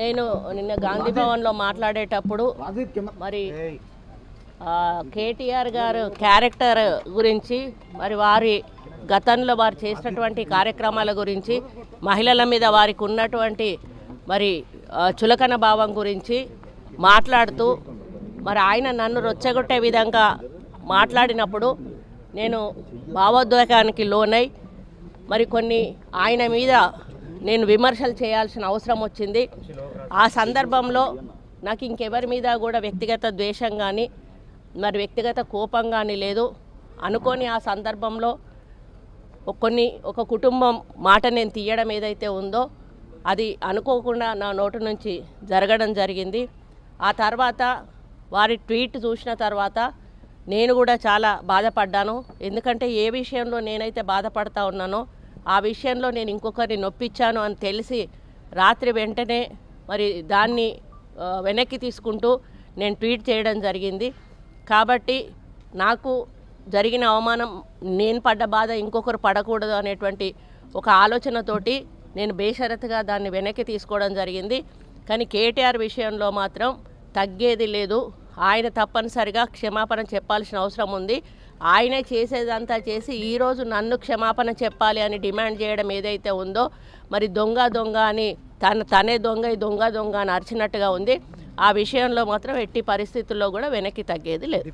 నేను నిన్న గాంధీ భవన్లో మాట్లాడేటప్పుడు మరి కేటీఆర్ గారు క్యారెక్టర్ గురించి మరి వారి గతంలో వారు చేసినటువంటి కార్యక్రమాల గురించి మహిళల మీద వారికి ఉన్నటువంటి మరి చులకన భావం గురించి మాట్లాడుతూ మరి ఆయన నన్ను రొచ్చగొట్టే విధంగా మాట్లాడినప్పుడు నేను భావోద్వేగానికి లోనై మరి కొన్ని ఆయన మీద నేను విమర్శలు చేయాల్సిన అవసరం వచ్చింది. ఆ సందర్భంలో నాకు ఇంకెవరి మీద కూడా వ్యక్తిగత ద్వేషం కానీ మరి వ్యక్తిగత కోపం కానీ లేదు. అనుకోని ఆ సందర్భంలో ఒక కుటుంబం మాట నేను తీయడం ఏదైతే ఉందో అది అనుకోకుండా నా నోటి నుంచి జరగడం జరిగింది. ఆ తర్వాత వారి ట్వీట్ చూసిన తర్వాత నేను కూడా చాలా బాధపడ్డాను. ఎందుకంటే ఏ విషయంలో నేనైతే బాధపడతా ఉన్నానో ఆ విషయంలో నేను ఇంకొకరిని నొప్పించాను అని తెలిసి రాత్రి వెంటనే మరి దాన్ని వెనక్కి తీసుకుంటూ నేను ట్వీట్ చేయడం జరిగింది. కాబట్టి నాకు జరిగిన అవమానం నేను పడ్డ బాధ ఇంకొకరు పడకూడదు అనేటువంటి ఒక ఆలోచనతోటి నేను బేషరతుగా దాన్ని వెనక్కి తీసుకోవడం జరిగింది. కానీ కేటీఆర్ విషయంలో మాత్రం తగ్గేది లేదు. ఆయన తప్పనిసరిగా క్షమాపణ చెప్పాల్సిన అవసరం ఉంది. ఆయనే చేసేదంతా చేసి ఈరోజు నన్ను క్షమాపణ చెప్పాలి అని డిమాండ్ చేయడం ఏదైతే ఉందో మరి దొంగ అని తనే దొంగ అని అరిచినట్టుగా ఉంది. ఆ విషయంలో మాత్రం ఎట్టి పరిస్థితుల్లో కూడా వెనక్కి తగ్గేది లేదు.